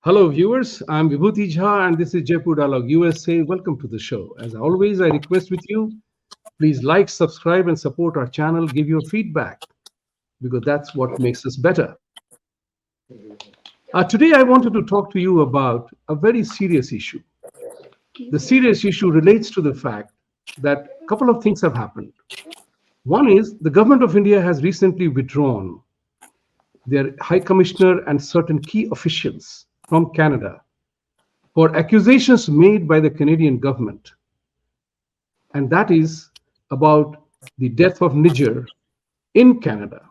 Hello, viewers. I'm Vibhuti Jha, and this is Jaipur Dialogue USA. Welcome to the show. As always, I request with you, please like, subscribe, and support our channel. Give your feedback because that's what makes us better. Today, I wanted to talk to you about a very serious issue. The serious issue relates to the fact that a couple of things have happened. One is the government of India has recently withdrawn their High Commissioner and certain key officials from Canada for accusations made by the Canadian government, and that is about the death of Niger in Canada.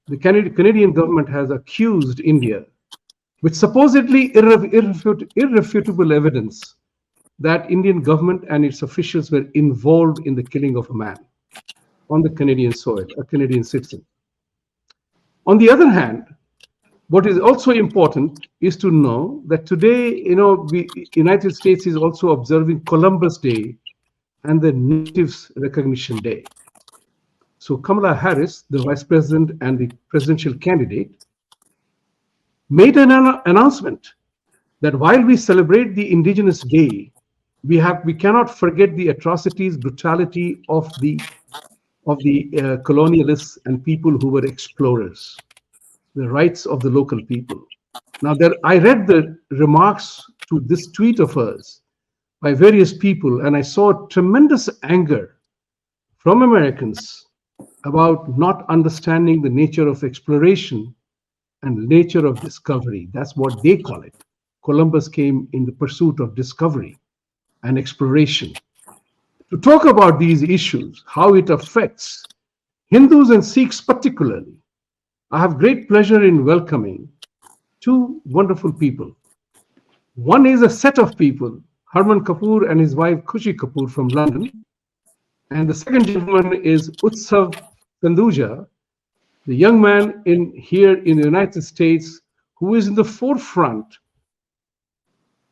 The Canadian government has accused India with supposedly irrefutable evidence that Indian government and its officials were involved in the killing of a man on the Canadian soil, a Canadian citizen. On the other hand, what is also important is to know that today, United States is also observing Columbus Day and the Natives Recognition Day. So Kamala Harris, the vice president and the presidential candidate, made an announcement that while we celebrate the Indigenous Day, we cannot forget the atrocities, brutality of the colonialists and people who were explorers, the rights of the local people. Now, I read the remarks to this tweet of hers by various people, and I saw tremendous anger from Americans about not understanding the nature of exploration and nature of discovery. That's what they call it. Columbus came in the pursuit of discovery and exploration. To talk about these issues, how it affects Hindus and Sikhs particularly, I have great pleasure in welcoming two wonderful people. One is a set of people, Harman Kapoor and his wife Khushi Kapoor from London. And the second gentleman is Utsav Sanduja, the young man here in the United States who is in the forefront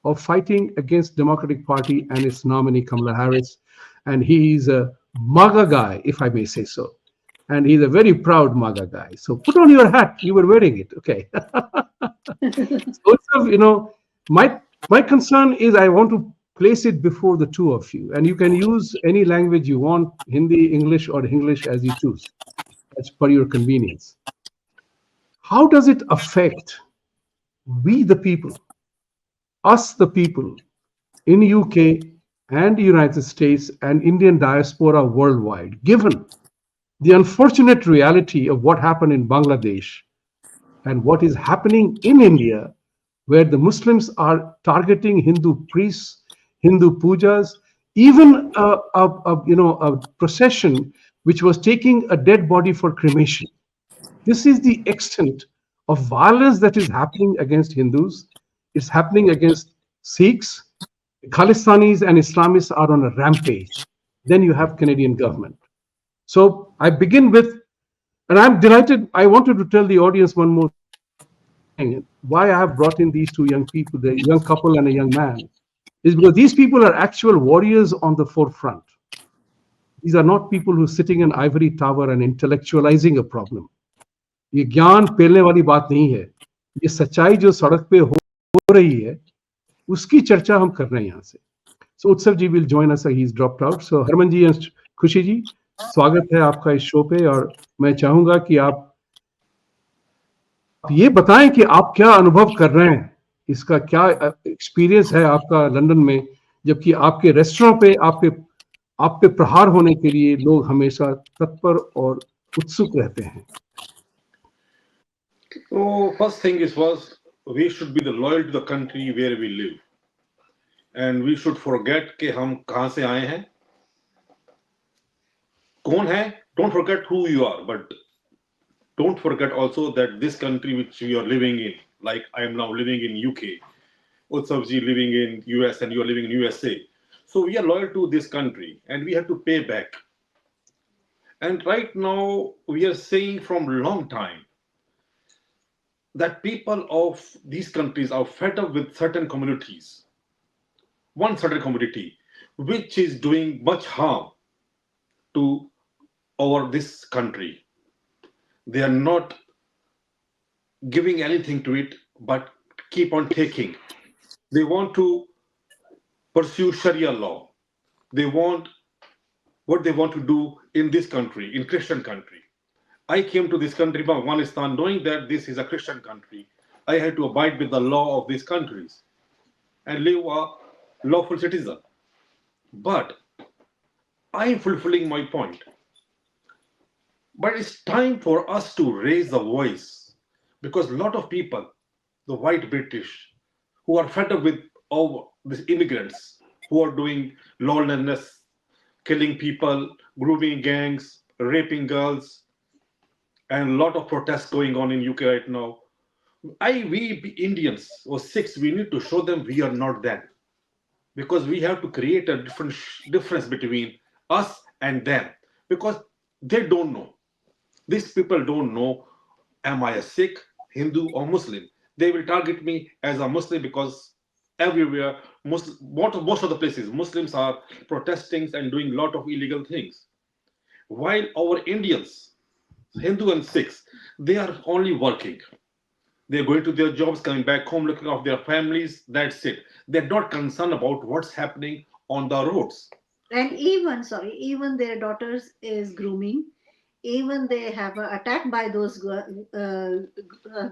of fighting against Democratic Party and its nominee Kamala Harris. And he's a MAGA guy, if I may say so. And he's a very proud MAGA guy. So put on your hat. You were wearing it. Okay. So, my concern is I want to place it before the two of you. And you can use any language you want, Hindi, English, or English as you choose. That's for your convenience. How does it affect we the people, us the people in UK and the United States and Indian diaspora worldwide, given the unfortunate reality of what happened in Bangladesh and what is happening in India, where the Muslims are targeting Hindu priests, Hindu pujas, even a procession which was taking a dead body for cremation. This is the extent of violence that is happening against Hindus. It's happening against Sikhs. Khalistanis and Islamists are on a rampage. Then you have Canadian government. So I begin with, and I'm delighted, I wanted to tell the audience one more thing. Why I have brought in these two young people, the young couple and a young man, is because these people are actual warriors on the forefront. These are not people who are sitting in ivory tower and intellectualizing a problem. ये ज्ञान पेलने वाली बात नहीं है. ये सच्चाई जो सड़क पे हो रही है, उसकी चर्चा हम कर रहे हैं यहाँ से. So Utsav ji will join us. He's dropped out. So Harman ji and Khushi ji, स्वागत है आपका इस शो पे. और मैं चाहूंगा कि आप ये बताएं कि आप क्या अनुभव कर रहे हैं, इसका क्या एक्सपीरियंस है आपका लंदन में, जबकि आपके रेस्टोरेंट पे आप पे प्रहार होने के लिए लोग हमेशा तत्पर और उत्सुक रहते हैं. So first thing was we should be the loyal to the country where we live, and we should forget कि हम कहाँ से आए हैं, कौन है. Don't forget who you are, but don't forget also that this country which we are living in, like I am now living in UK, Utsav ji living in US, and you are living in USA. So we are loyal to this country, and we have to pay back. And right now we are saying from long time that people of these countries are fed up with certain communities, one certain community, which is doing much harm to this country. They are not giving anything to it, but keep on taking. They want to pursue Sharia law. They want what they want to do in this country, in Christian country. I came to this country from Afghanistan knowing that this is a Christian country. I had to abide with the law of these countries and live a lawful citizen. But I am fulfilling my point. But it's time for us to raise the voice because a lot of people, the white British, who are fed up with all these immigrants who are doing lawlessness, killing people, grooming gangs, raping girls, and a lot of protests going on in UK right now. We Indians or Sikhs, we need to show them we are not them because we have to create a difference between us and them because they don't know. These people don't know, am I a Sikh, Hindu, or Muslim? They will target me as a Muslim because everywhere, most of the places, Muslims are protesting and doing a lot of illegal things. While our Indians, Hindu and Sikhs, they are only working. They're going to their jobs, coming back home, looking after their families. That's it. They're not concerned about what's happening on the roads. And even, sorry, even their daughters is grooming. Even they have attacked by those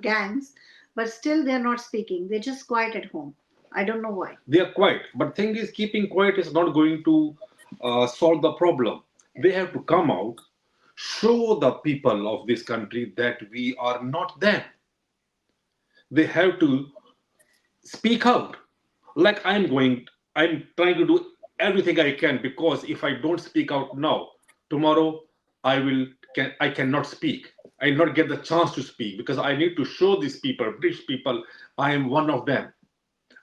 gangs, but still they're not speaking. They're just quiet at home. I don't know why. They are quiet, but thing is, keeping quiet is not going to solve the problem. They have to come out, show the people of this country that we are not them. They have to speak out. Like I'm trying to do everything I can because if I don't speak out now, tomorrow I cannot speak. I not get the chance to speak because I need to show these people, British people, I am one of them.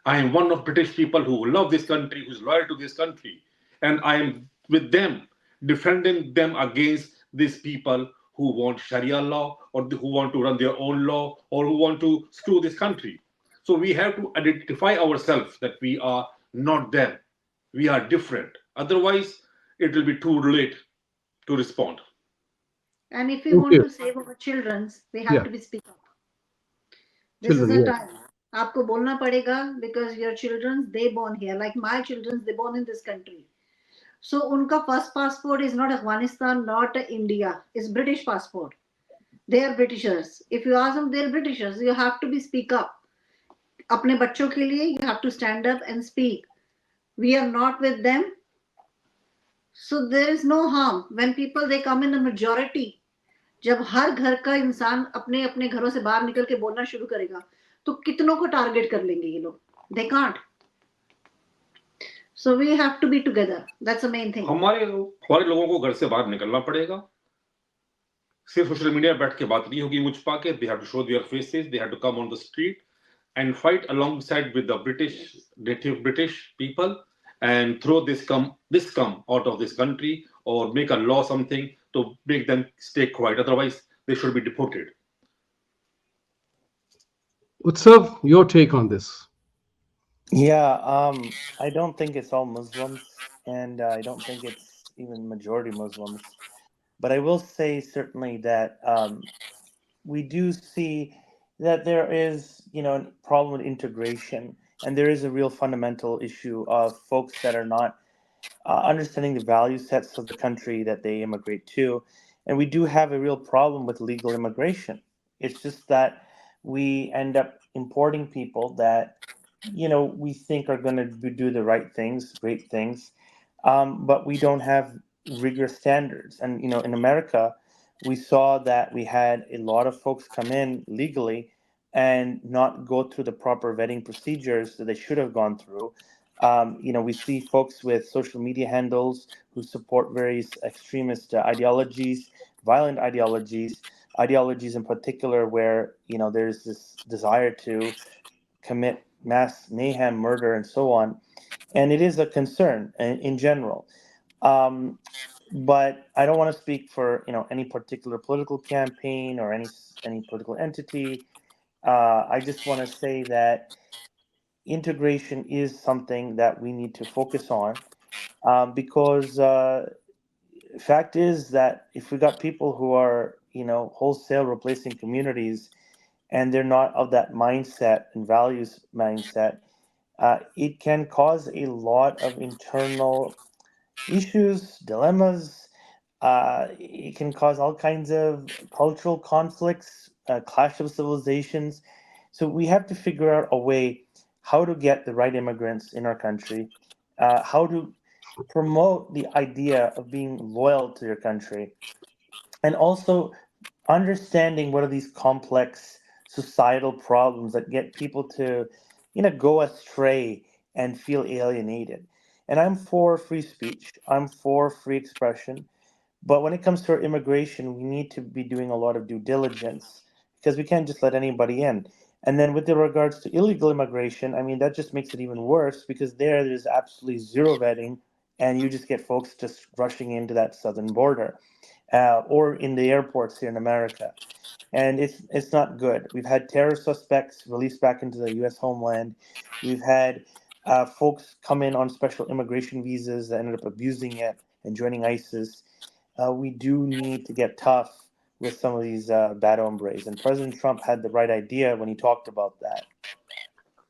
I am one of British people who love this country, who's loyal to this country, and I am with them, defending them against these people who want Sharia law or who want to run their own law or who want to screw this country. So we have to identify ourselves that we are not them. We are different. Otherwise, it will be too late to respond. And if we want Okay. to save our children, we have Yeah. to be speak up. This is Children. a Yes. time. आपको बोलना पड़ेगा because your children they born here. Like my children, they born in this country. So उनका first passport is not Afghanistan, not India. It's British passport. They are Britishers. If you ask them, they're Britishers. You have to be speak up. अपने बच्चों के लिए you have to stand up and speak. We are not with them. So there is no harm when people they come in a majority. जब हर घर का इंसान अपने अपने घरों से बाहर निकल के बोलना शुरू करेगा तो कितनों को टारगेट कर लेंगे ये लोग. They can't. So we have to be together. That's the main thing. हमारे हमारे लोगों को घर से बाहर निकलना पड़ेगा. सिर्फ सोशल मीडिया बैठ के बात नहीं होगी मुझ पाके. They have to show their faces. They have to come on the street and fight alongside with the native British people, and throw this come out of this country or make a law something to make them stay quiet. Otherwise, they should be deported. Utsav, your take on this? Yeah, I don't think it's all Muslims, and I don't think it's even majority Muslims. But I will say certainly that we do see that there is, a problem with integration, and there is a real fundamental issue of folks that are not understanding the value sets of the country that they immigrate to, and we do have a real problem with legal immigration. It's just that we end up importing people that we think are going to do the right things, great things, but we don't have rigorous standards. And in America, we saw that we had a lot of folks come in legally and not go through the proper vetting procedures that they should have gone through. We see folks with social media handles who support various extremist ideologies, violent ideologies in particular, where there's this desire to commit mass mayhem, murder, and so on. And it is a concern in general. Um, but I don't want to speak for any particular political campaign or any political entity. I just want to say that integration is something that we need to focus on because fact is that if we got people who are wholesale replacing communities and they're not of that mindset and values mindset, it can cause a lot of internal issues, dilemmas. It can cause all kinds of cultural conflicts, clash of civilizations. So we have to figure out a way how to get the right immigrants in our country, how to promote the idea of being loyal to your country, and also understanding what are these complex societal problems that get people to, go astray and feel alienated. And I'm for free speech, I'm for free expression, but when it comes to our immigration, we need to be doing a lot of due diligence because we can't just let anybody in. And then with the regards to illegal immigration, I mean, that just makes it even worse because there's absolutely zero vetting, and you just get folks just rushing into that southern border, or in the airports here in America. And it's not good. We've had terror suspects released back into the U.S. homeland. We've had folks come in on special immigration visas that ended up abusing it and joining ISIS. We do need to get tough with some of these bad hombres. And President Trump had the right idea when he talked about that.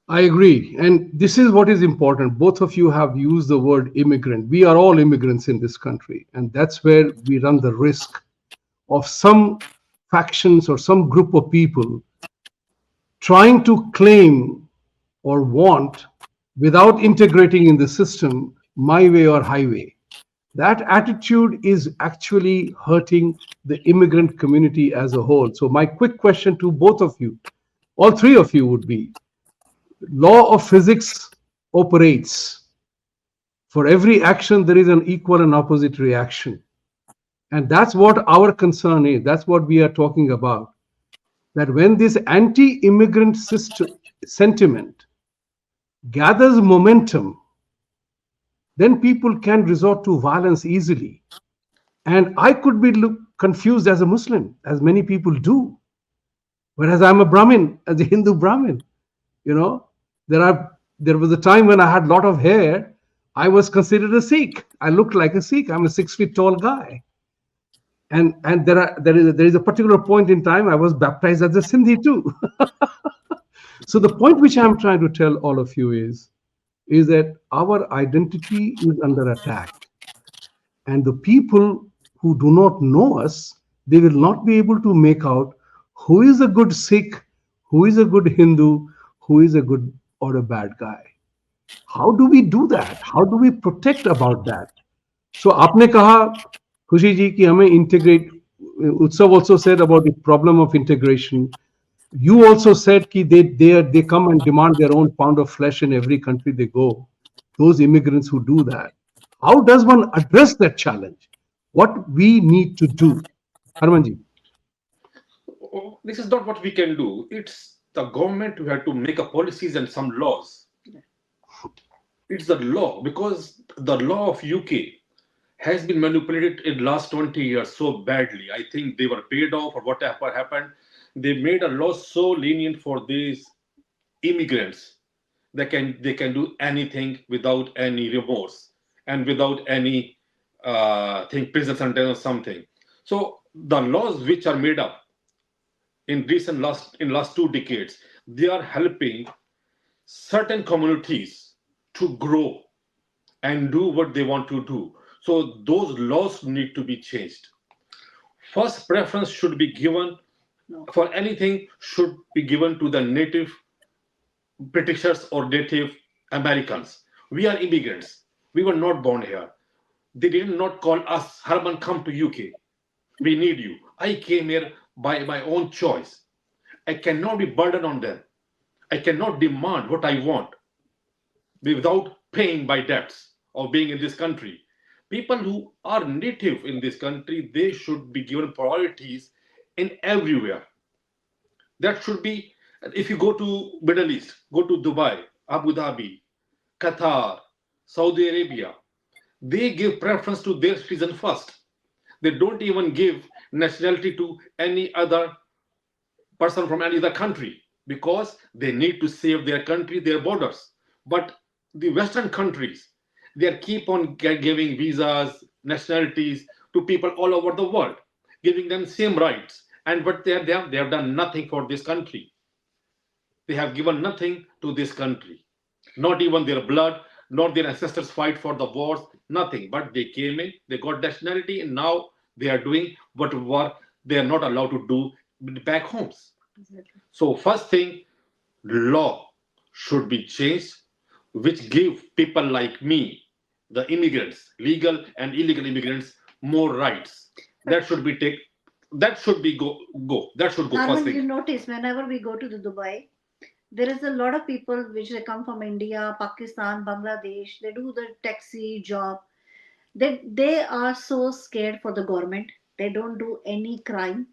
I agree. And this is what is important. Both of you have used the word immigrant. We are all immigrants in this country. And that's where we run the risk of some factions or some group of people trying to claim or want, without integrating in the system, my way or highway. That attitude is actually hurting the immigrant community as a whole. So my quick question to both of you, all three of you, would be: law of physics operates. For every action, there is an equal and opposite reaction. And that's what our concern is. That's what we are talking about. That when this anti-immigrant sentiment gathers momentum, then people can resort to violence easily. And I could be confused as a Muslim, as many people do. Whereas I'm a Brahmin, as a Hindu Brahmin. You know, there was a time when I had a lot of hair. I was considered a Sikh. I looked like a Sikh. I'm a 6 feet tall guy. And there is a particular point in time I was baptized as a Sindhi too. So the point which I'm trying to tell all of you is that our identity is under attack. And the people who do not know us, they will not be able to make out who is a good Sikh, who is a good Hindu, who is a good or a bad guy. How do we do that? How do we protect about that? So आपने कहा खुशी जी कि हमें integrate. Utsav also said about the problem of integration. You also said that they come and demand their own pound of flesh in every country they go. Those immigrants who do that. How does one address that challenge? What we need to do? Harman ji. This is not what we can do. It's the government who had to make a policies and some laws. It's the law, because the law of UK has been manipulated in last 20 years so badly. I think they were paid off or whatever happened. They made a law so lenient for these immigrants. They can do anything without any remorse and without any think prison sentence or something. So the laws which are made up in last 2 decades, they are helping certain communities to grow and do what they want to do. So those laws need to be changed. First preference should be given for anything, should be given to the native Britishers or Native Americans. We are immigrants. We were not born here. They did not call us, Harman, come to UK. We need you. I came here by my own choice. I cannot be burdened on them. I cannot demand what I want without paying my debts of being in this country. People who are native in this country, they should be given priorities in everywhere. That should be, if you go to Middle East, go to Dubai, Abu Dhabi, Qatar, Saudi Arabia, they give preference to their citizen first. They don't even give nationality to any other person from any other country because they need to save their country, their borders. But the Western countries, they keep on giving visas, nationalities to people all over the world, giving them same rights. And but they have done nothing for this country. They have given nothing to this country, not even their blood, not their ancestors fight for the wars, nothing. But they came in, they got nationality, and now they are doing whatever they are not allowed to do back homes. Exactly. So first thing, law should be changed, which give people like me, the immigrants, legal and illegal immigrants, more rights. But That should be take. That should be go. That should go first Arman, thing. you notice whenever we go to the Dubai, there is a lot of people which they come from India, Pakistan, Bangladesh. They do the taxi job. They are so scared for the government. They don't do any crime.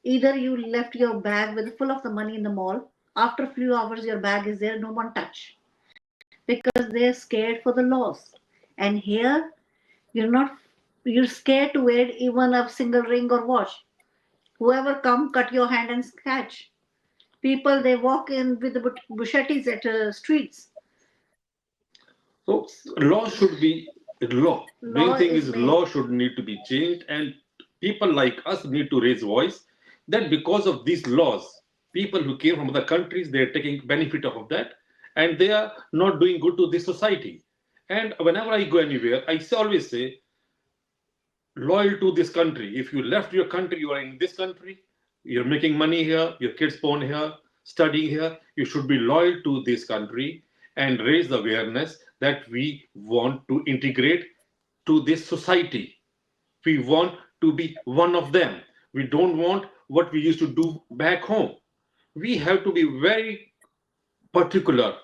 Either you left your bag with full of the money in the mall. After a few hours, your bag is there. No one touch because they're scared for the laws. And here, you're not. You're scared to wear even a single ring or watch. Whoever come, cut your hand and scratch. People they walk in with the bushettis at streets. So law should be law. Main Law thing is is made. law should need to be changed, and people like us need to raise voice that because of these laws, people who came from other countries they are taking benefit of that, and they are not doing good to this society. And whenever I go anywhere, always say loyal to this country. If you left your country, you are in this country, you're making money here, your kids born here, studying here, you should be loyal to this country and raise the awareness that we want to integrate to this society. We want to be one of them. We don't want what we used to do back home. We have to be very particular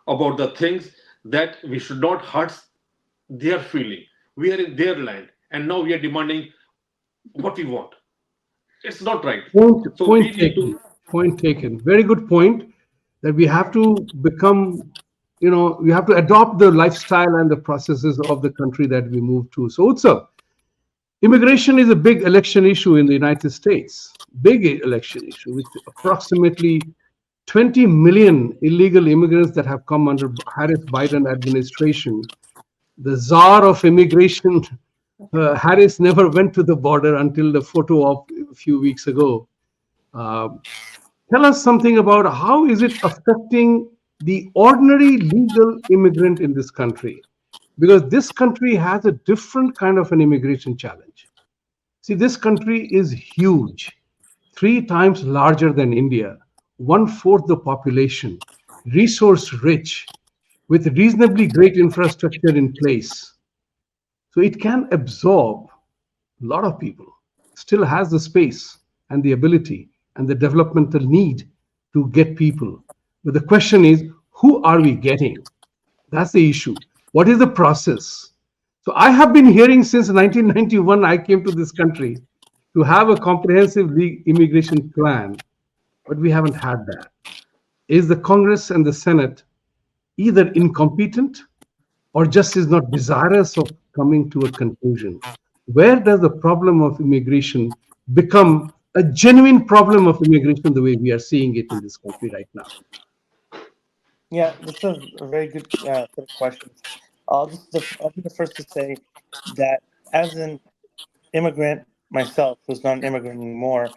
about the things that we should not hurt their feeling. We are in their land, and now we are demanding what we want. It's not right. So we Point need taken. to. Point taken. Very good point that we have to become, we have to adopt the lifestyle and the processes of the country that we move to. So, Utsav, immigration is a big election issue in the United States, big election issue with approximately 20 million illegal immigrants that have come under Harris Biden administration. The czar of immigration, Harris, never went to the border until the photo of a few weeks ago. Uh, Tell us something about how is it affecting the ordinary legal immigrant in this country? Because this country has a different kind of an immigration challenge. See, this country is huge, 3 times larger than India, one-fourth the population, resource rich, with reasonably great infrastructure in place. So it can absorb a lot of people, still has the space and the ability and the developmental need to get people. But the question is, who are we getting? That's the issue. What is the process? So I have been hearing since 1991, I came to this country to have a comprehensive immigration plan, but we haven't had that. Is the Congress and the Senate either incompetent or just is not desirous of coming to a conclusion? Where does the problem of immigration become a genuine problem of immigration the way we are seeing it in this country right now? Yeah, that's a very good set of questions. I'll be the first to say that as an immigrant myself, who's not an immigrant anymore,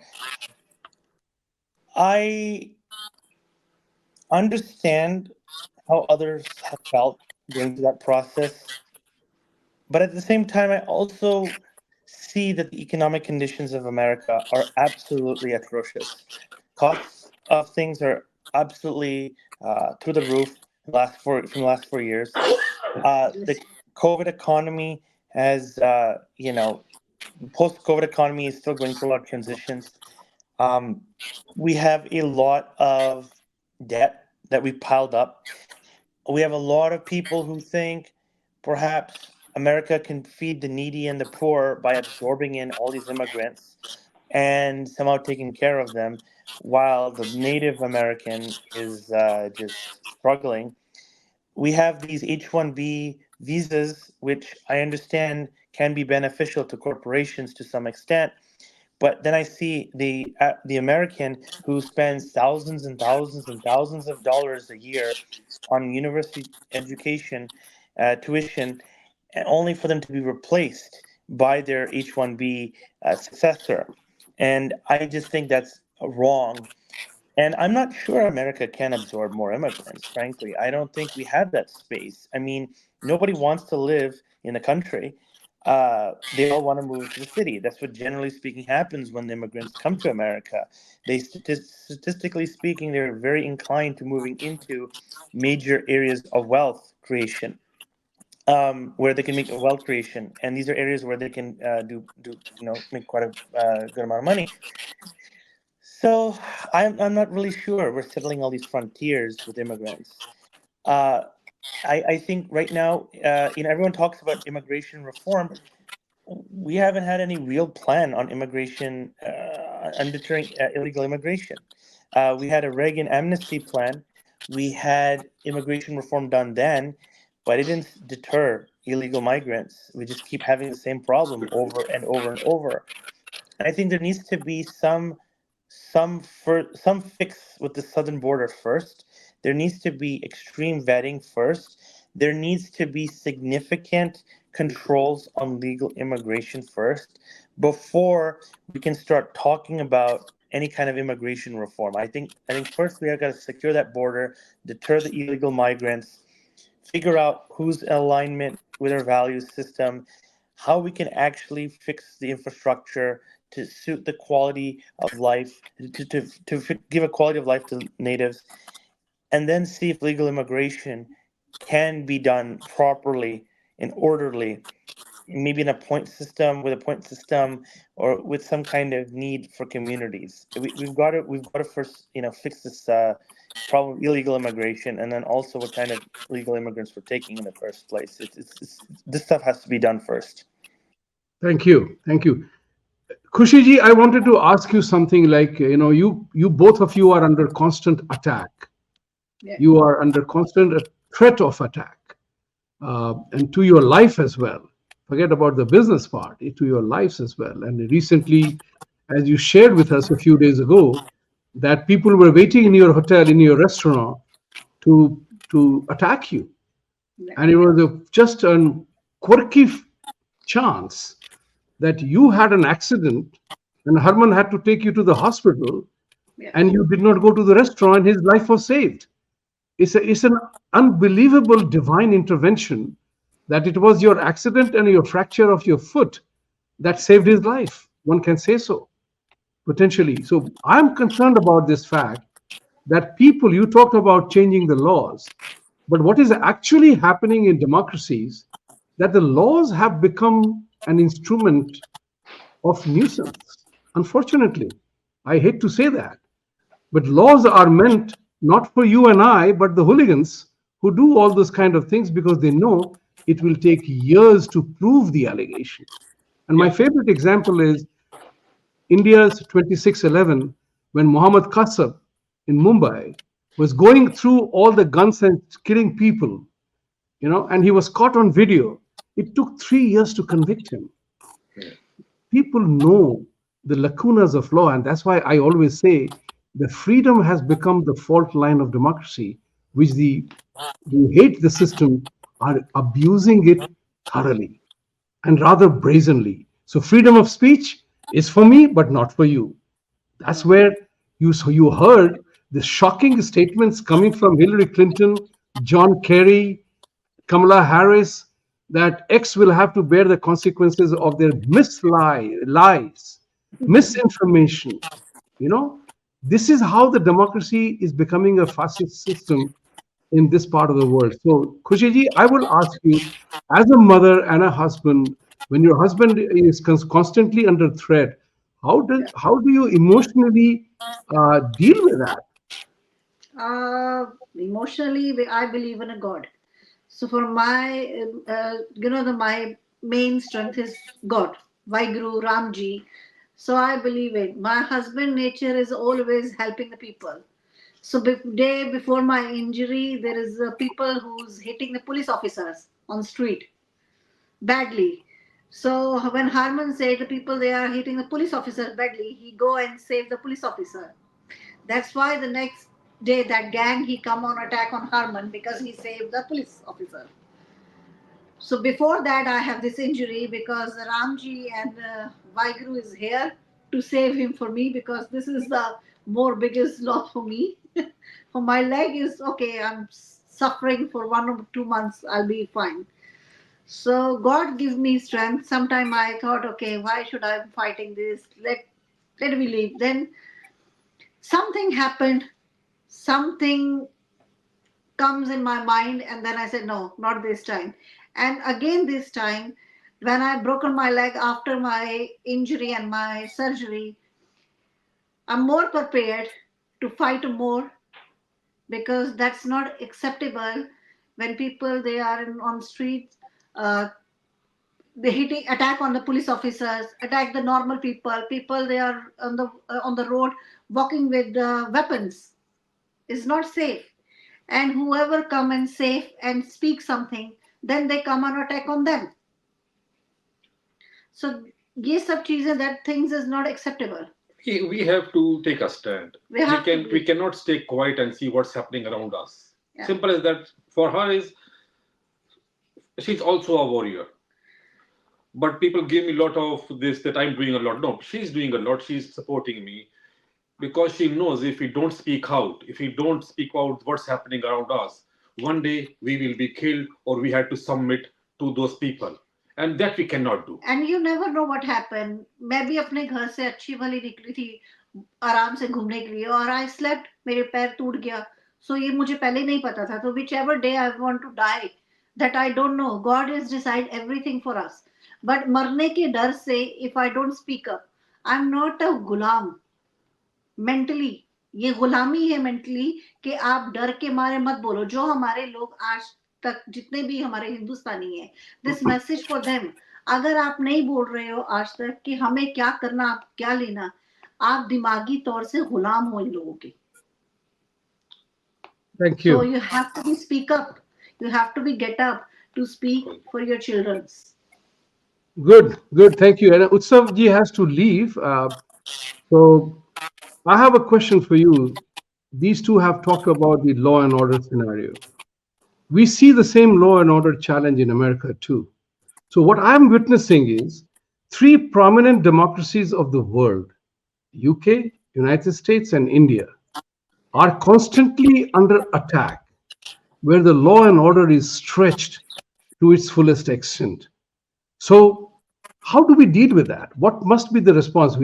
I understand how others have felt going through that process. But at the same time, I also see that the economic conditions of America are absolutely atrocious. Costs of things are absolutely through the roof from the last 4 years. The COVID economy has, post-COVID economy is still going through a lot of transitions. We have a lot of debt that we piled up. We have a lot of people who think perhaps America can feed the needy and the poor by absorbing in all these immigrants and somehow taking care of them, while the Native American is just struggling. We have these H-1B visas, which I understand can be beneficial to corporations to some extent, but then I see the American who spends thousands and thousands and thousands of dollars a year on university education, tuition, and only for them to be replaced by their H-1B successor. And I just think that's wrong. And I'm not sure America can absorb more immigrants, frankly. I don't think we have that space. I mean, nobody wants to live in the country. They all want to move to the city. That's what, generally speaking, happens when the immigrants come to America. Statistically speaking, they're very inclined to moving into major areas of wealth creation, where they can make a wealth creation, and these are areas where they can make quite a good amount of money. So I'm not really sure we're settling all these frontiers with immigrants. Uh, I think right now, everyone talks about immigration reform. We haven't had any real plan on immigration, on deterring illegal immigration. We had a Reagan amnesty plan. We had immigration reform done then, but it didn't deter illegal migrants. We just keep having the same problem over and over and over. And I think there needs to be some fix with the southern border first. There needs to be extreme vetting first. There needs to be significant controls on legal immigration first before we can start talking about any kind of immigration reform. I think first we have got to secure that border, deter the illegal migrants, figure out who's in alignment with our value system, how we can actually fix the infrastructure to suit the quality of life, to give a quality of life to natives, and then see if legal immigration can be done properly and orderly, maybe in a point system, or with some kind of need for communities. We've got to first fix this problem of illegal immigration, and then also what kind of illegal immigrants we're taking in the first place. This stuff has to be done first. Thank you. Thank you. Khushiji, I wanted to ask you something like, you both of you are under constant attack. Yeah. You are under constant threat of attack, and to your life as well. Forget about the business part, to your lives as well. And recently, as you shared with us a few days ago, that people were waiting in your hotel, in your restaurant, to attack you, Yeah. and it was just a quirky chance that you had an accident and Harman had to take you to the hospital, Yeah. and you did not go to the restaurant, his life was saved. It's an unbelievable divine intervention, that it was your accident and your fracture of your foot that saved his life. One can say so, potentially. So I'm concerned about this fact that people, you talked about changing the laws, but what is actually happening in democracies, that the laws have become an instrument of nuisance. Unfortunately, I hate to say that, but laws are meant not for you and I, but the hooligans who do all those kind of things, because they know it will take years to prove the allegation. And my Yeah. favorite example is India's 2611, when Mohammad Qasab in Mumbai was going through all the guns and killing people, and he was caught on video. It took 3 years to convict him. People know the lacunas of law, and that's why I always say the freedom has become the fault line of democracy, which the who hate the system are abusing it thoroughly and rather brazenly. So freedom of speech is for me, but not for you. That's where you heard the shocking statements coming from Hillary Clinton, John Kerry, Kamala Harris, that X will have to bear the consequences of their lies, misinformation. You know, this is how the democracy is becoming a fascist system in this part of the world. So, Khushiji, I will ask you, as a mother and a husband, when your husband is constantly under threat, how do you emotionally deal with that? Emotionally, I believe in a God. So for my, my main strength is God, Vaheguru, Ramji. So I believe it. My husband nature is always helping the people. So day before my injury, there is people who's hitting the police officers on street badly. So when Harman said the people they are hitting the police officer badly, he go and save the police officer. That's why the next day that gang he come on attack on Harman because he saved the police officer. So before that, I have this injury because Ramji and Vaheguru is here to save him for me because this is the more biggest loss for me. For my leg is okay. I'm suffering for 1 or 2 months. I'll be fine. So God give me strength. Sometime I thought, okay, why should I be fighting this? Let me leave. Then something happened. Something comes in my mind, and then I said, no, not this time. And again, this time, when I broken my leg after my injury and my surgery, I'm more prepared to fight more, because that's not acceptable when people they are on streets, uh, they hitting attack on the police officers, attack the normal people they are on the road walking with weapons. Is not safe. And whoever come and safe and speak something, then they come and attack on them. So ये सब चीजें, that things is not acceptable. We have to take a stand. We have to We be. cannot stay quiet and see what's happening around us. Yeah. Simple as that. For her is she's also a warrior. But people give me a lot of this that I'm doing a lot. No, she's doing a lot. She's supporting me because she knows if we don't speak out, if we don't speak out what's happening around us, one day we will be killed or we have to submit to those people, and that we cannot do. And you never know what happened. मैं भी अपने घर से अच्छी भली निकली थी आराम से घूमने के लिए, और आई स्लेप्ट, मेरे पैर टूट गया. सो ये मुझे पहले नहीं पता था. तो whichever day I want to die, that I don't know, God is decide everything for us. But मरने के डर से if I don't speak up, I am not a गुलाम मेंटली. ये गुलामी है मेंटली, कि आप डर के मारे मत बोलो. जो हमारे लोग आज तक जितने भी हमारे हिंदुस्तानी हैं, दिस मैसेज फॉर देम. अगर आप नहीं बोल रहे हो आज तक कि हमें क्या करना, आप क्या लेना, आप दिमागी तौर से गुलाम हो इन लोगों के. Thank So you. you have to be speak up. You have to be get up to speak for your children's. Good, good. Thank you. And Utsav ji has to leave. So I have a question for you. These two have talked about the law and order scenario. We see the same law and order challenge in America too. So what I'm witnessing is three prominent democracies of the world, UK, United States, and India, are constantly under attack, where the law and order is stretched to its fullest extent. So, how do we deal with that? What must be the response?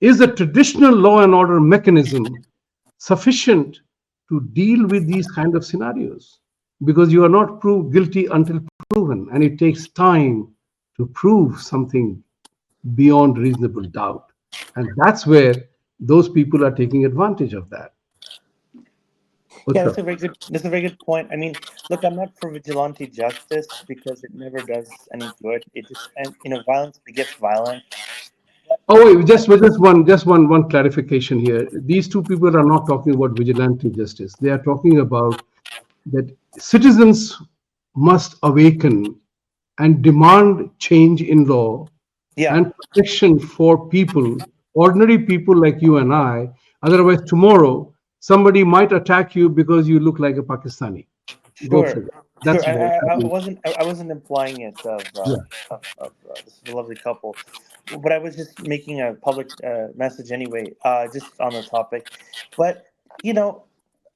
Is the traditional law and order mechanism sufficient to deal with these kind of scenarios? Because you are not proved guilty until proven, and it takes time to prove something beyond reasonable doubt. And that's where those people are taking advantage of that. Yeah, What's up? that's a very good point. I mean, look, I'm not for vigilante justice because it never does any good. It just, and violence begets violence. Oh, wait, just one clarification here. These two people are not talking about vigilante justice. They are talking about that citizens must awaken and demand change in law Yeah, and protection for people, ordinary people like you and I. Otherwise, tomorrow somebody might attack you because you look like a Pakistani. Go sure, figure. sure. That's what I mean. I wasn't implying it Yeah. this is a lovely couple, but I was just making a public message anyway, just on the topic. But you know,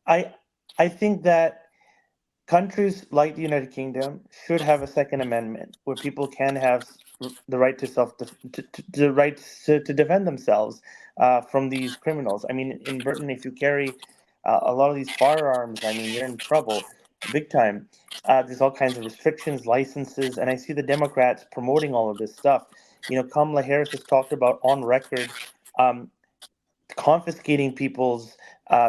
I I think that countries like the United Kingdom should have a Second Amendment where people can have the right to the right to defend themselves from these criminals. I mean, in Britain, if you carry a lot of these firearms, I mean, you're in trouble, big time. There's all kinds of restrictions, licenses, and I see the Democrats promoting all of this stuff. Kamala Harris has talked about on record. Um, Confiscating people's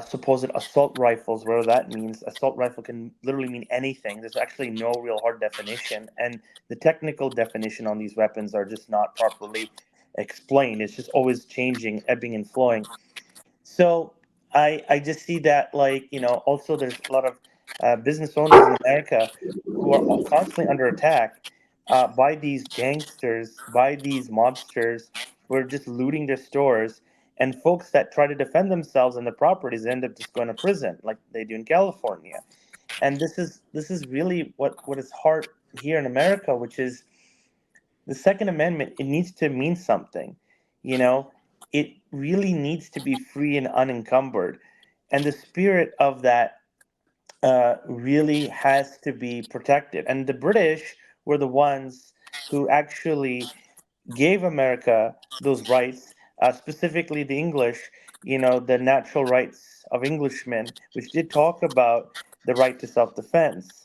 supposed assault rifles, whatever that means. Assault rifle can literally mean anything. There's actually no real hard definition, and the technical definition on these weapons are just not properly explained. It's just always changing, ebbing and flowing. So I just see that, like, also there's a lot of business owners in America who are constantly under attack by these gangsters, by these mobsters who are just looting their stores, and folks that try to defend themselves and their properties end up just going to prison, like they do in California. And this is really what is hard here in America, which is the Second Amendment. It needs to mean something, you know it really needs to be free and unencumbered. And the spirit of that really has to be protected. And the British were the ones who actually gave America those rights, specifically the English, the natural rights of Englishmen, which did talk about the right to self defense.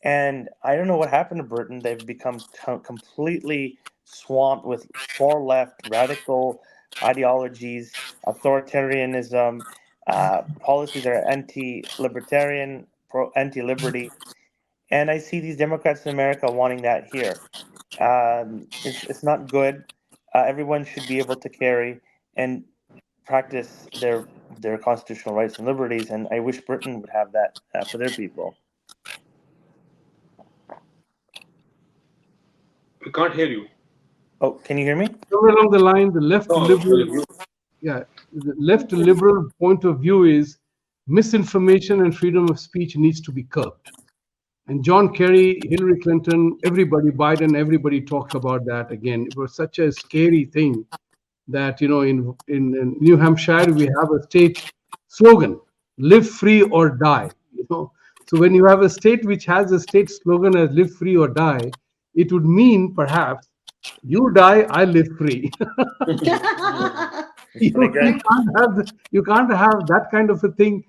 And I don't know what happened to Britain. They've become completely swamped with far left radical ideologies, authoritarianism, policies that are anti libertarian, anti liberty. And I see these Democrats in America wanting that here. It's not good. Everyone should be able to carry and practice their constitutional rights and liberties, and I wish Britain would have that for their people. We can't hear you. Oh, can you hear me? Somewhere along the line, the left No, liberal, yeah, the left liberal point of view is misinformation and freedom of speech needs to be curbed. And John Kerry, Hillary Clinton, everybody, Biden, everybody talked about that again. It was such a scary thing that, in New Hampshire, we have a state slogan, live free or die. So when you have a state which has a state slogan as live free or die, it would mean perhaps you die, I live free. You can't have that kind of a thing,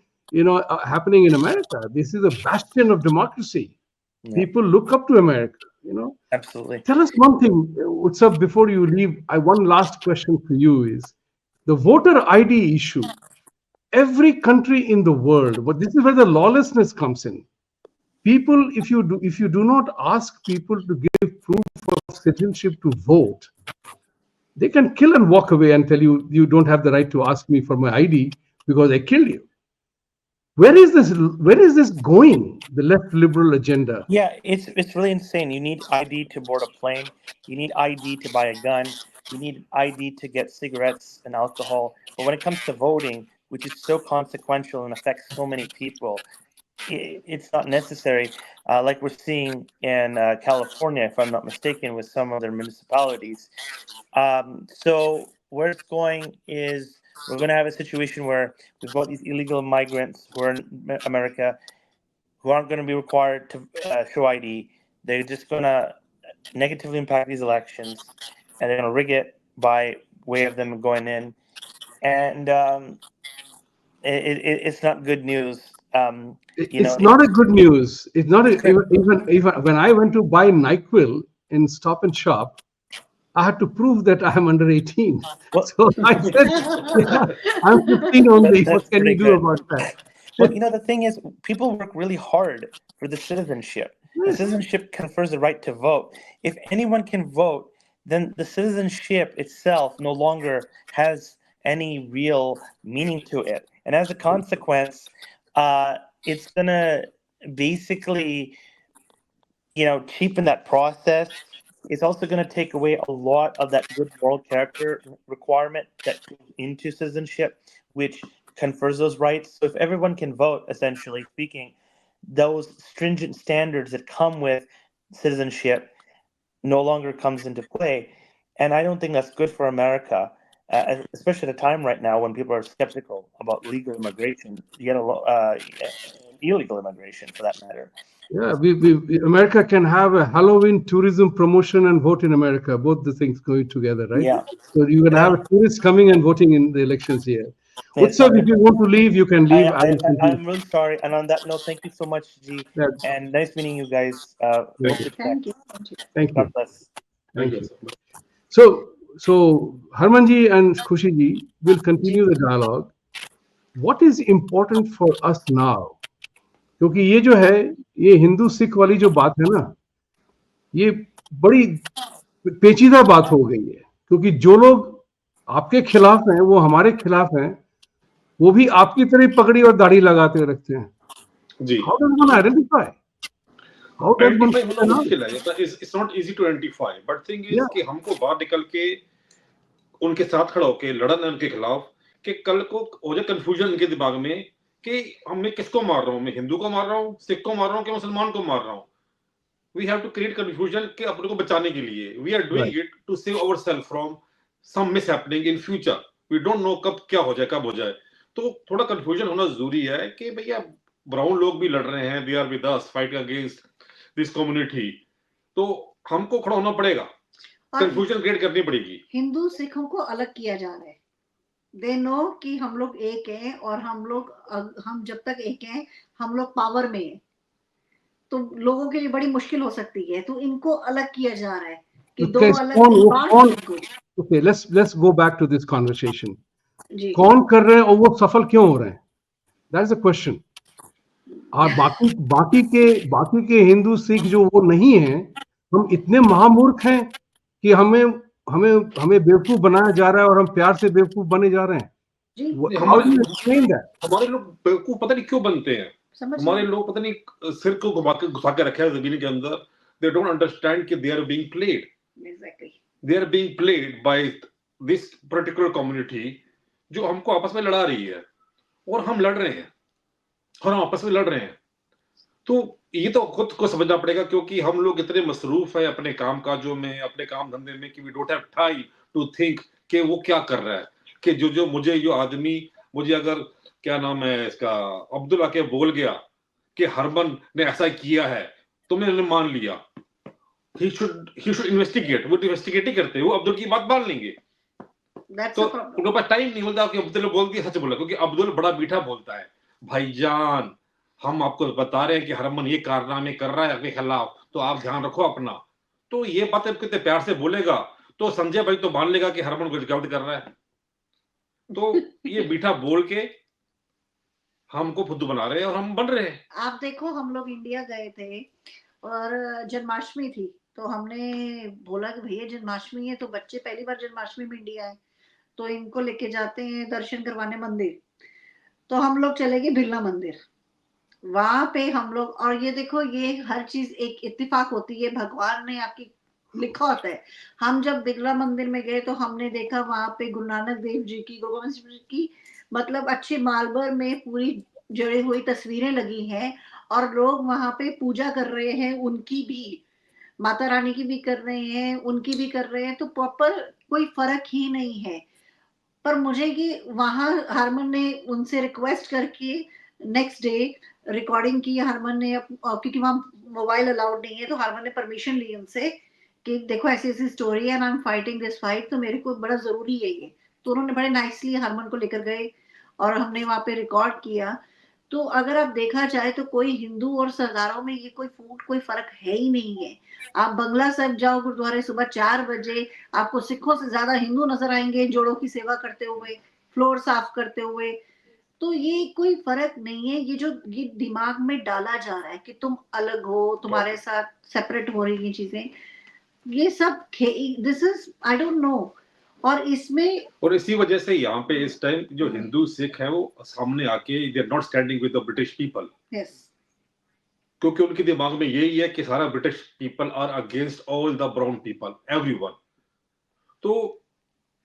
happening in America. This is a bastion of democracy. Yeah. People look up to America. Absolutely. Tell us one thing, Utsav, before you leave. One last question for you is the voter ID issue. Every country in the world, but this is where the lawlessness comes in. People, if you do not ask people to give proof of citizenship to vote, they can kill and walk away and tell you, you don't have the right to ask me for my ID because I killed you. Where is this going, the left liberal agenda? Yeah, it's really insane. You need ID to board a plane. You need ID to buy a gun. You need ID to get cigarettes and alcohol. But when it comes to voting, which is so consequential and affects so many people, it's not necessary. Like we're seeing in California, if I'm not mistaken, with some other municipalities. So where it's going is we're going to have a situation where we've got these illegal migrants who are in America who aren't going to be required to show ID. They're just going to negatively impact these elections, and they're going to rig it by way of them going in. And it's not good news. It's not a good news. It's not even when I went to buy NyQuil in Stop and Shop, I had to prove that I am under 18. Well, so I said, I'm 15 only. What can you do about that? Well, the thing is, people work really hard for the citizenship. The citizenship confers the right to vote. If anyone can vote, then the citizenship itself no longer has any real meaning to it. And as a consequence, it's going to basically, cheapen that process. It's also going to take away a lot of that good moral character requirement that goes into citizenship, which confers those rights. So if everyone can vote, essentially speaking, those stringent standards that come with citizenship no longer comes into play. And I don't think that's good for America, especially at a time right now when people are skeptical about legal immigration, yet illegal immigration for that matter. Yeah, America can have a Halloween tourism promotion and vote in America, both the things going together, right? Yeah. So you can have tourists coming and voting in the elections here. Utsav, if you want to leave, you can leave. I'm really sorry. And on that note, thank you so much, G. And nice meeting you guys. Thank you. Thank you. God bless. Thank you. So Harmanji and Khushiji will continue the dialogue. What is important for us now? क्योंकि ये जो है ये हिंदू सिख वाली जो बात है ना ये बड़ी पेचीदा बात हो गई है क्योंकि जो लोग आपके खिलाफ हैं वो हमारे खिलाफ हैं वो भी आपकी तरह पगड़ी और दाढ़ी लगाते रखते हैं जी how does one identify मुश्किल है it's not easy to identify but thing is कि हमको बाहर निकल के उनके साथ खड़ा होके लड़ना उनके खिलाफ कि कल को हो जाए कंफ्यूजन उनके दिमाग में कि मैं किसको मार रहा हूं मैं हिंदू को मार रहा हूं सिख को मार रहा हूं कि मुसलमान को मार रहा हूं we have to create confusion कि अपने को बचाने के लिए we are doing it to save ourselves from some mishappening in future we don't know कब क्या हो जाए, कब हो जाए। तो थोड़ा कंफ्यूजन होना जरूरी है कि भैया ब्राउन लोग भी लड़ रहे हैं, they are with us fight against this community, तो हमको खड़ा होना पड़ेगा, और कंफ्यूजन क्रिएट करनी पड़ेगी। हिंदू सिखों को अलग किया जा रहा है, दे नो कि हम लोग एक हैं, और हम जब तक एक हैं हम लोग पावर में हैं, तो लोगों के लिए बड़ी मुश्किल हो सकती है, तो इनको अलग किया जा रहा है कि तो दो कैसे अलग कौन okay, let's go back to this conversation. जी कौन कर रहे हैं और वो सफल क्यों हो रहे हैं? That is a question. और बाकी के हिंदू सिख जो वो नहीं है, हम इतने महामूर्ख हैं कि हमें हमें हमें बेवकूफ बनाया जा रहा है और हम प्यार से बेवकूफ बने जा रहे हैं। जी how do you explain that? हमारे लोग बेवकूफ पता नहीं क्यों बनते हैं, समझ हमारे लोग पता नहीं सिर को घुसा के रखे हैं जमीन के अंदर। दे डोंट अंडरस्टैंड कि they are being played, exactly they are being played by this particular community जो हमको आपस में लड़ा रही है, और हम लड़ रहे हैं, और हम आपस में लड़ रहे हैं। तो ये तो खुद को समझना पड़ेगा, क्योंकि हम लोग इतने मसरूफ है अपने काम काजों में, अपने काम धंधे में, कि we don't have time to think कि वो क्या कर रहा है। कि जो मुझे जो आदमी मुझे अगर क्या नाम है इसका अब्दुल आके बोल गया कि हरमन ने ऐसा किया है, तो मैंने मान लिया, ही शुड इन्वेस्टिगेट। वो इन्वेस्टिगेट ही करते हैं, वो अब्दुल की बात मान लेंगे। तो उनके पास टाइम नहीं मिलता कि अब्दुल ने बोल दिया सच बोला, क्योंकि अब्दुल बड़ा मीठा बोलता है। भाईजान हम आपको बता रहे हैं कि हरमन ये कारनामे कर रहा है आपके खिलाफ, तो आप ध्यान रखो अपना। तो ये बात कितने प्यार से बोलेगा तो संजय भाई तो मान लेगा कि हरमन कुछ गलत कर रहा है। तो ये मीठा बोल के हमको फुद्दू बना रहे हैं और हम बन रहे हैं। आप देखो, हम लोग इंडिया गए थे और जन्माष्टमी थी, तो हमने बोला कि भैया जन्माष्टमी है, तो बच्चे पहली बार जन्माष्टमी में इंडिया आए, तो इनको लेके जाते हैं दर्शन करवाने मंदिर। तो हम लोग चले गए बिरला मंदिर, वहां पे हम लोग, और ये देखो ये हर चीज एक इत्तेफाक होती है, भगवान ने आपकी लिखा होता है। हम जब बिरला मंदिर में गए तो हमने देखा वहां पे गुरु नानक देव जी की, गुरु गोबिंद सिंह जी की, मतलब अच्छे मार्बल में पूरी जड़ी हुई तस्वीरें लगी हैं, और लोग वहां पे पूजा कर रहे हैं, उनकी भी, माता रानी की भी कर रहे हैं, उनकी भी कर रहे हैं, तो प्रॉपर कोई फर्क ही नहीं है। पर मुझे कि वहां हारमन ने उनसे रिक्वेस्ट करके नेक्स्ट डे रिकॉर्डिंग की, हारमन ने क्योंकि वहां मोबाइल अलाउड नहीं है, तो हारमन ने परमिशन ली उनसे कि देखो ऐसी ऐसी स्टोरी है, I am fighting this fight, तो मेरे को बड़ा जरूरी है ये। तो उन्होंने बड़े नाइसली हारमन को लेकर गए और हमने वहां पे रिकॉर्ड किया। तो अगर आप देखा जाए तो कोई हिंदू और सरदारों में ये कोई फर्क है ही नहीं है। आप बंगला साहिब जाओ गुरुद्वारे, सुबह 4 बजे आपको सिखों से ज्यादा हिंदू नजर आएंगे, जोड़ों की सेवा करते हुए, फ्लोर साफ करते हुए। तो ये कोई फर्क नहीं है, ये दिमाग में डाला जा रहा है कि तुम अलग हो, तुम्हारे साथ सेपरेट हो रही ये चीजें, ये सब this is I don't no. और इसमें और इसी वजह से यहाँ पे इस टाइम जो हिंदू सिख है वो सामने आके they are not standing with the British people, yes, क्योंकि उनके दिमाग में यही है कि सारा British people are against all the brown people, everyone. तो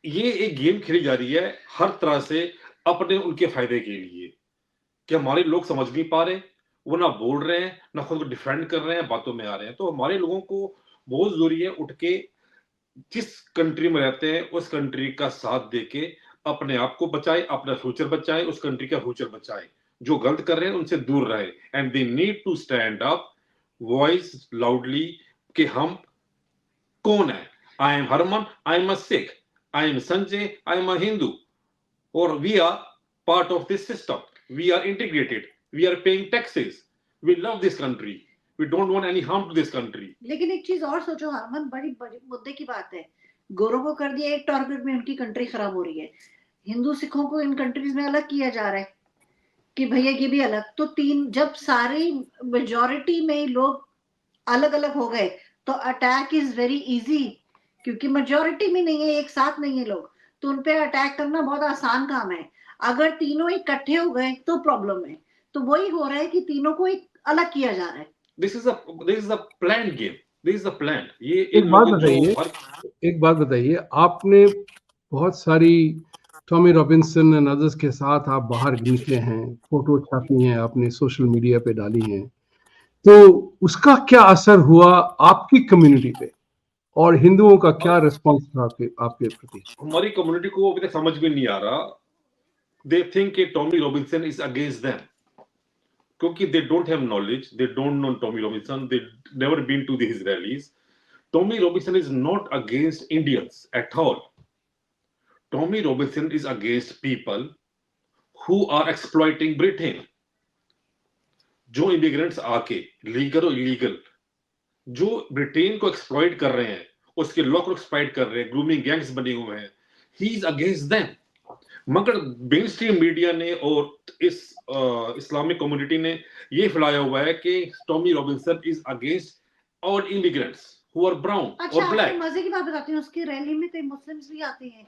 ये एक गेम खेली जा रही है हर तरह से अपने उनके फायदे के लिए, कि हमारे लोग समझ नहीं पा रहे, वो ना बोल रहे हैं, ना खुद को डिफेंड कर रहे हैं, बातों में आ रहे हैं। तो हमारे लोगों को बहुत जरूरी है उठ के जिस कंट्री में रहते हैं उस कंट्री का साथ देके अपने आप को बचाए, अपना फ्यूचर बचाए, उस कंट्री का फ्यूचर बचाए। जो गलत कर रहे हैं उनसे दूर रहे, and they need to stand up voice loudly कि हम कौन है। I am Harman, I am a Sikh, I am Sanjay, I am a Hindu, और we are part of this system, we are integrated, we are paying taxes, we love this country, we don't want any harm to this country. लेकिन एक चीज और सोचो हरमन, बड़ी बड़ी मुद्दे की बात है, गोरों को कर दिया एक टारगेट में, उनकी कंट्री खराब हो रही है। हिंदू सिखों को इन कंट्रीज में अलग किया जा रहा है कि भैया ये भी अलग। तो तीन, जब सारी मेजोरिटी में लोग अलग अलग हो गए तो अटैक इज वेरी इजी, क्योंकि मेजोरिटी में नहीं है, एक साथ नहीं है लोग, तो उनपे अटैक करना बहुत आसान काम है। अगर तीनों इकट्ठे हो गए तो प्रॉब्लम है। तो वही हो रहा है कि तीनों को एक अलग किया जा रहा है। This is a planned game, this is a plan. ये एक बात बताइए, आपने बहुत सारी टॉमी रॉबिन्सन एंड अदर्स के साथ आप बाहर निकले हैं, फोटो छापी हैं, आपने सोशल मीडिया पे डाली हैं, तो उसका क्या असर हुआ आपकी कम्युनिटी पे? और हिंदुओं का क्या रिस्पॉन्स था आपके प्रति? हमारी कम्युनिटी को अभी तक समझ में नहीं आ रहा. They think कि Tommy Robinson is against them. क्योंकि they don't have knowledge, they don't know Tommy Robinson, they never been to his rallies. Tommy Robinson is not against Indians at all. Tommy Robinson is against people who are exploiting Britain. जो immigrants आके legal और illegal जो Britain को exploit कर रहे हैं, उसके law को एक्सप्लॉइट कर रहे हैं, ग्रूमिंग गैंग्स बने हुए हैं, ही इज अगेंस्ट देम. मगर मेन स्ट्रीम मीडिया ने और इस इस्लामिक कम्युनिटी ने ये फैलाया हुआ है कि Tommy Robinson is against all immigrants who are brown और ब्लैक. अच्छा, मजे की बात बताती हूँ, उसकी रैली में तो मुस्लिम्स भी आते हैं.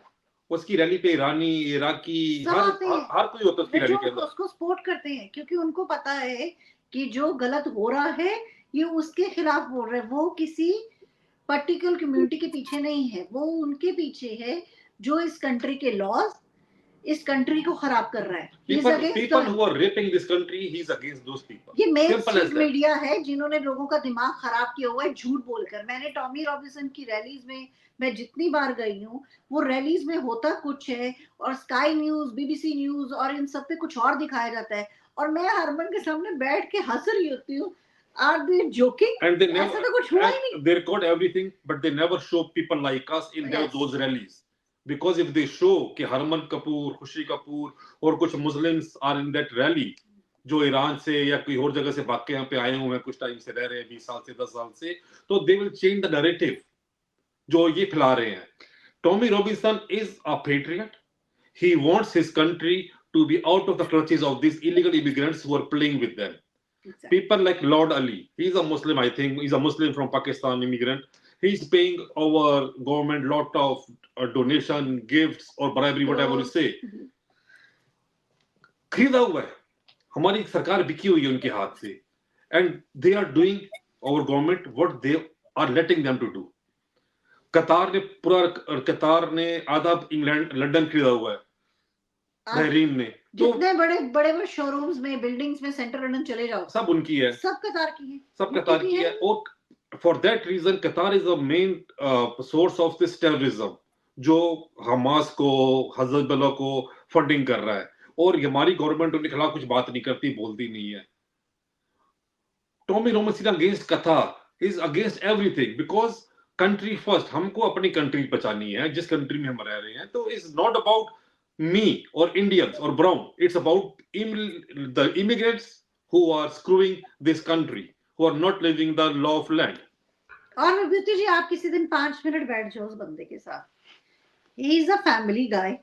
उसकी रैली पे ईरानी, इराकी, हर कोई होता है उसकी रैली के अंदर. उसको सपोर्ट करते हैं क्योंकि उनको पता है कि जो गलत हो रहा है ये उसके खिलाफ बोल रहे हैं. वो किसी पर्टिकुलर कम्युनिटी के पीछे नहीं है, वो उनके पीछे है जो इस कंट्री के लॉज, इस कंट्री को खराब कर रहा है. People who are raping this country, he's against those people. ये मेन स्ट्रीम मीडिया है जिन्होंने लोगों का दिमाग खराब किया हुआ है झूठ बोलकर. मैंने टॉमी रॉबिन्सन की रैलीज में मैं जितनी बार गई हूँ, वो रैलीज में होता कुछ है और स्काई न्यूज, बीबीसी न्यूज और इन सब पे कुछ और दिखाया जाता है और मैं हरमन के सामने बैठ के हंस रही होती हूँ. Are they joking? And they never, ऐसा तो कुछ हुआ ही नहीं. they record everything, but they never show people like us in those rallies. Because if they show कि हरमन कपूर, खुशी कपूर और कुछ Muslims are in that rally, जो ईरान से या कोई और जगह से भाग के यहाँ पे आए हुए हैं, कुछ टाइम से रह रहे हैं, 20 साल से 10 साल से, तो they will change the narrative जो ये फैला रहे हैं. Tommy Robinson is a patriot. He wants his country to be out of the clutches of these illegal immigrants who are playing with them. Exactly. People like Lord Ali, he's a Muslim, I think. He's a Muslim from Pakistan, immigrant. He's paying our government lot of donation, gifts or bribery, whatever you say. खरीदा हुआ है, हमारी सरकार बिकी हुई है उनके हाथ से. And they are doing our government what they are letting them to do. कतार ने आधा इंग्लैंड लंदन खरीदा हुआ है, बहरीन ने. जितने बड़े बड़े शोरूम्स में, बिल्डिंग्स में, सेंट्रल लंदन चले जाओ, सब उनकी है, सब कतार की है, सब कतार की है. और for that reason Qatar is the main source of this terrorism जो हमास को, हज़बल्ला को फंडिंग कर रहा है. और हमारी गवर्नमेंट उनके खिलाफ कुछ बात नहीं करती, बोलती नहीं है. टॉमी रॉबिन्सन अगेंस्ट कतार, he is against everything because country first. हमको अपनी कंट्री बचानी है जिस कंट्री में हम रह रहे हैं. तो it's not about me or Indians or brown, it's about the immigrants who are screwing this country, who are not living the law of land. और विभूति जी, आप किसी दिन 5 मिनट बैठ जाओ उस बंदे के साथ. he is a family guy,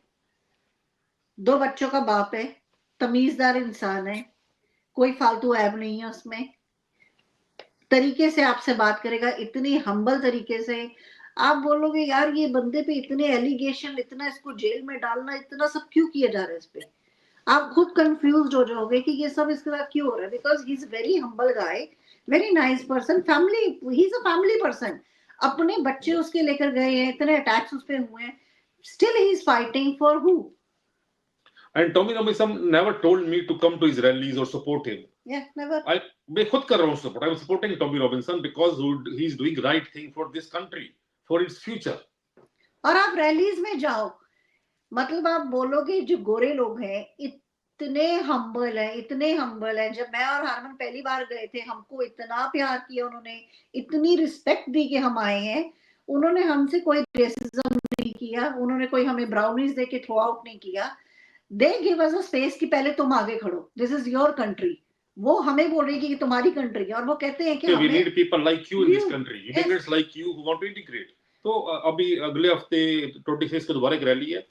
2 बच्चों का बाप है, तमीजदार इंसान है, कोई फालतू ऐब नहीं है उसमें, तरीके से आपसे बात करेगा, इतनी हम्बल तरीके से. आप बोलोगे यार ये बंदे पे इतने एलिगेशन, इतना इसको जेल में डालना, इतना सब क्यों किया जा रहा है इस पे. आप खुद कंफ्यूज हो जाओगे कि ये सब इसके साथ क्यों हो रहा है. Because he is very humble guy, very nice person, family, he is a family person. अपने बच्चे उसके लेकर गए हैं, इतने अटैक्स उस पे हुए हैं, still he is fighting for who. And Tommy Robinson never told me to come to his rallies or support him. Yeah, never. मैं खुद कर रहा हूँ support. I'm supporting Tommy Robinson because he's doing right thing for this country, for its future. और आप rallies में जाओ, मतलब आप बोलोगे जो गोरे लोग हैं इतने हम्बल है, इतने हम्बल है. जब मैं और हरमन पहली बार गए थे, हमको इतना प्यार किया उन्होंने, इतनी रिस्पेक्ट दी कि हम आए हैं. उन्होंने हमसे कोई रेसिज्म नहीं किया, उन्होंने कोई हमें ब्राउनीज दे के थ्रो आउट नहीं किया. They give us a space कि पहले तुम आगे खड़ो, दिस इज योर कंट्री. वो हमें बोल रही है कि तुम्हारी कंट्री है, और वो कहते हैं कि we need people like you in this country, immigrants like you who want to integrate. तो अभी अगले हफ्ते 26 को दोबारा एक रैली है.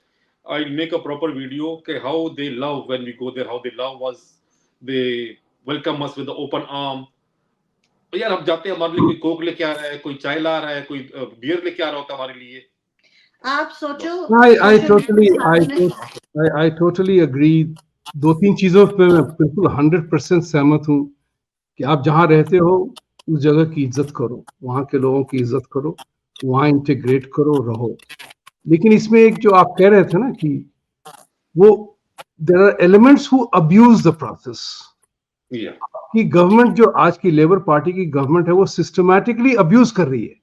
I'll make a proper video कि how they love when we go there, how they love us, they welcome us with the open arm. तो यार हम जाते हैं, हमारे लिए कोई कोक लेके आ रहा है, कोई चाय ला रहा है, कोई बियर लेके आ रहा होता है हमारे लिए. आप सोचो. I totally agree. 2-3 चीजों पे मैं बिल्कुल 100% सहमत हूँ कि आप जहाँ रहते हो उस जगह की इज्जत करो, वहाँ के लोगों की इज्जत करो, वहाँ इंटीग्रेट करो, रहो. लेकिन इसमें एक जो आप कह रहे थे ना कि वो there are elements who abuse the process. कि गवर्नमेंट, जो आज की लेबर पार्टी की गवर्नमेंट है, वो सिस्टमैटिकली अब्यूज कर रही है.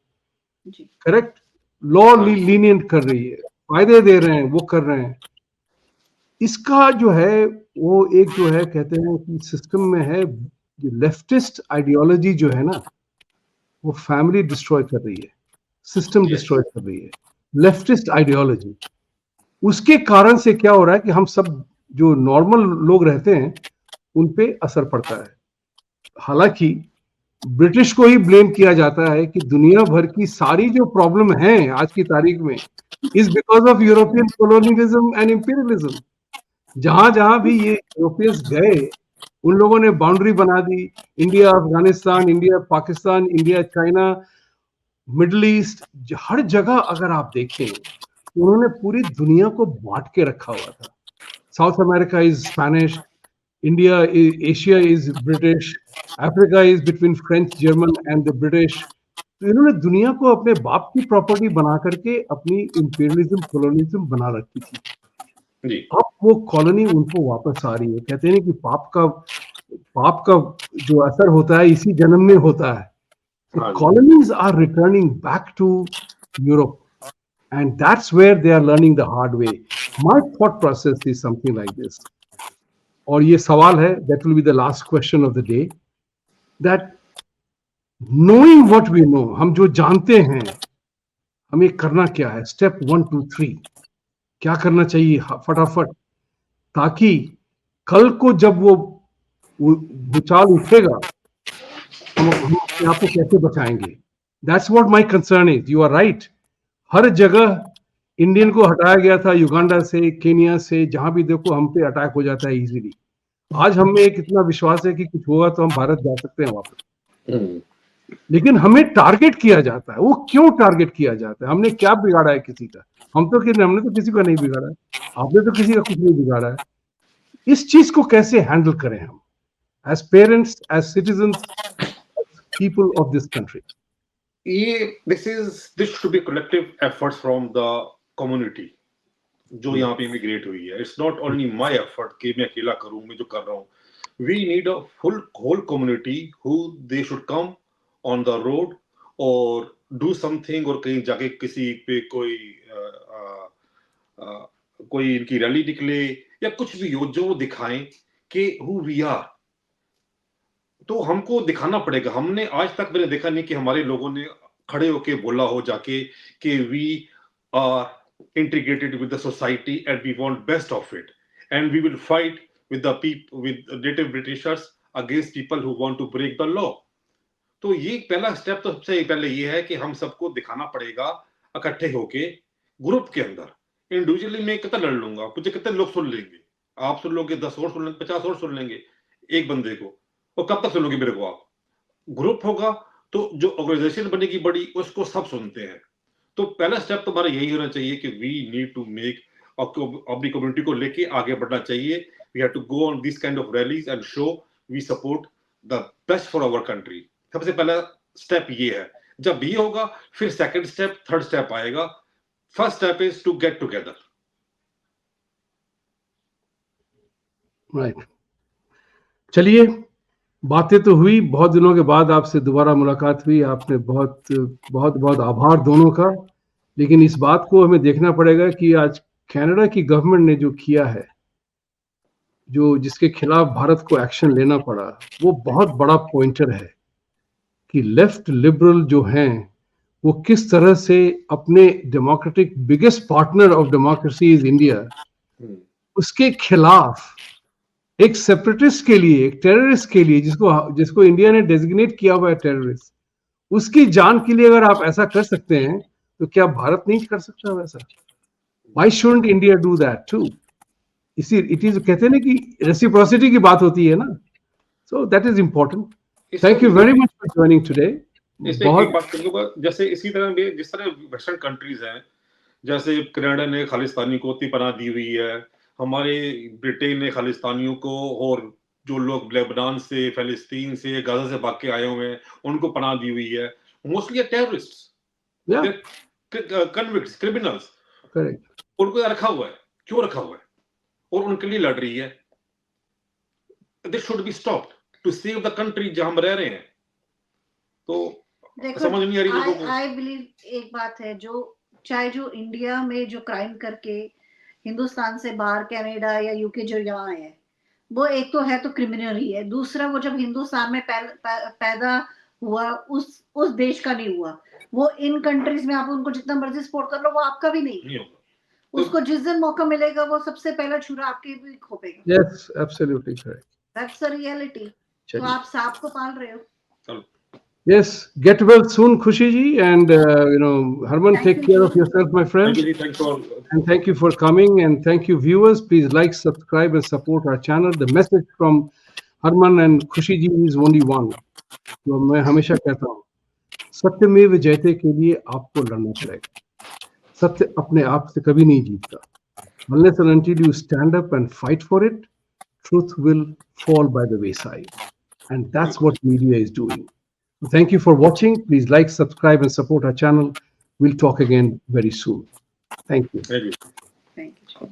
जी करेक्ट, लॉ लीनियंट कर रही है, फायदे दे रहे हैं, वो कर रहे हैं। इसका जो है वो एक जो है कहते हैं कि सिस्टम में है, लेफ्टिस्ट आइडियोलॉजी जो है ना, वो फैमिली डिस्ट्रॉय कर रही है, सिस्टम Yes. डिस्ट्रॉय कर रही है, लेफ्टिस्ट आइडियोलॉजी। उसके कारण से क्या हो रहा है कि हम सब जो नॉर्मल लोग रहते हैं उन पे असर पड़ता है। हालांकि ब्रिटिश को ही ब्लेम किया जाता है कि दुनिया भर की सारी जो प्रॉब्लम है आज की तारीख में is because of European colonialism and imperialism. जहां जहां भी ये यूरोपियंस गए, उन लोगों ने बाउंड्री बना दी, India Afghanistan, India Pakistan, India China, Middle East, हर जगह अगर आप देखें तो उन्होंने पूरी दुनिया को बांट के रखा हुआ था। South America is Spanish, India, Asia is British, Africa is between French, German and the British. तो इन्होंने दुनिया को अपने बाप की प्रॉपर्टी बना करके अपनी इंपीरियलिज्म, कोलोनिज्म बना रखी थी। जी अब वो कॉलोनी उनको वापस आ रही है। कहते हैं कि पाप का जो असर होता है इसी जन्म में होता है। So हाँ जी colonies are returning back to Europe, and that's where they are learning the hard way. My thought process is something like this. और ये सवाल है, that will be the last question of the day, that knowing what we know, हम जो जानते हैं, हमें करना क्या है, स्टेप 1 2 3 क्या करना चाहिए फटाफट, ताकि कल को जब वो भूचाल उठेगा हम अपने आप को कैसे बचाएंगे। That's what my concern is. You are right, हर जगह इंडियन को हटाया गया था, युगांडा से, केनिया से, जहां भी देखो हम पे अटैक हो जाता है इजीली। आज हम में एक इतना विश्वास है कि कुछ होगा तो हम भारत जा सकते हैं वापस, लेकिन हमें टारगेट किया जाता है। वो क्यों टारगेट किया जाता है? हमने क्या बिगाड़ा है किसी का? हमने तो किसी का नहीं बिगाड़ा है, आपने तो किसी का कुछ नहीं बिगाड़ा है। इस चीज को कैसे हैंडल करें हम, as parents, as citizens, people of this country? ये this should be collective efforts from the community जो यहाँ पे इमिग्रेट हुई है। It's not only my effort कि मैं अकेला करूं, मैं जो कर रहा हूँ। We need a full whole community who they should come on the road और डू समथिंग, और कहीं जाके किसी पे कोई इनकी रैली निकले या कुछ भी हो जो वो दिखाएं कि हु वी आर। तो हमको दिखाना पड़ेगा। हमने आज तक मैंने देखा नहीं कि हमारे लोगों ने खड़े होके बोला हो जाके कि we are integrated with the society and we want best of it, and we will fight with the people, with native Britishers against people who want to break the law. तो ये पहला स्टेप तो सबसे पहले ये है कि हम सबको दिखाना पड़ेगा इकट्ठे होके ग्रुप के अंदर। इंडिविजुअली मैं कितना लड़ लूंगा, मुझे कितने लोग सुन लेंगे? आप सुन लोगे, 10 और सुन लेंगे, 50 और सुन लेंगे एक बंदे को, और कब तक सुनोगे मेरे को आप? ग्रुप होगा तो जो ऑर्गेनाइजेशन बनेगी बड़ी, उसको सब सुनते हैं। तो पहला स्टेप तो हमारा यही होना चाहिए कि वी नीड टू मेक, अपनी कम्युनिटी को लेके आगे बढ़ना चाहिए। We have to go on this kind of rallies and show we support the best for our country. सबसे पहला स्टेप ये है। जब ये होगा फिर सेकंड स्टेप, थर्ड स्टेप आएगा। First step is to get together. Right, चलिए, बातें तो हुई, बहुत दिनों के बाद आपसे दोबारा मुलाकात हुई। आपने बहुत बहुत बहुत आभार दोनों का। लेकिन इस बात को हमें देखना पड़ेगा कि आज कनाडा की गवर्नमेंट ने जो किया है, जो जिसके खिलाफ भारत को एक्शन लेना पड़ा, वो बहुत बड़ा पॉइंटर है कि लेफ्ट लिबरल जो हैं वो किस तरह से अपने democratic, biggest partner of democracy is India, उसके खिलाफ एक सेपरेटिस्ट के लिए, एक टेररिस्ट के लिए, जिसको इंडिया ने डेजिग्नेट किया हुआ है टेररिस्ट, उसकी जान के लिए अगर आप ऐसा कर सकते हैं तो क्या भारत नहीं कर सकता वैसा? Why shouldn't India do that too? इसी इट इज, कहते हैं ना कि रेसिप्रोसिटी की बात होती है ना, so that is important. Thank you very much for joining today. इसमें एक बात करूंगा, जैसे इसी तरह भी जिस तरह वेस्टर्न कंट्रीज हैं, जैसे कनाडा ने खालिस्तानी को इतनी पनाह दी हुई है, हमारे ब्रिटेन ने खालिस्तानियों को, और जो लोग लेबनान से, फिलिस्तीन से, गाजा से भाग के आए हुए हैं उनको पनाह दी हुई है। Mostly terrorists, convicts, criminals, correct, उनको रखा हुआ है। क्यों रखा हुआ है? और उनके लिए लड़ रही है। This should be stopped to save the country जहां हम रह रहे हैं। तो देखो, समझ नहीं आ रही लोगों को। आई बिलीव एक बात है, जो चाहे जो इंडिया में जो क्राइम करके हिंदुस्तान से बाहर कनाडा या यूके जो यहाँ है, वो एक तो है तो क्रिमिनल ही है, दूसरा वो जब हिंदुस्तान में पैदा हुआ उस देश का नहीं हुआ, वो इन कंट्रीज में आप उनको जितना मर्जी सपोर्ट कर लो वो आपका भी नहीं है। उसको जिस दिन मौका मिलेगा वो सबसे पहला छुरा आपके भी खोपेगा। Yes, absolutely correct. That's the reality. तो चलिए। आप सांप को पाल रहे हो। चलो, Yes, get well soon, Khushi ji, and Harman, Thank take you, care ji. of yourself, my thank friend. you, thanks for And thank you for coming, and thank you, viewers. Please like, subscribe, and support our channel. The message from Harman and Khushi ji is only one. जो मैं हमेशा कहता हूँ, सत्यमेव जयते के लिए आपको लड़ना पड़ेगा। सत्य अपने आप से कभी नहीं जीतता। Unless and until you stand up and fight for it, truth will fall by the wayside. And that's what media is doing. Thank you for watching. Please like, subscribe, and support our channel. We'll talk again very soon. Thank you. thank you. Thank you.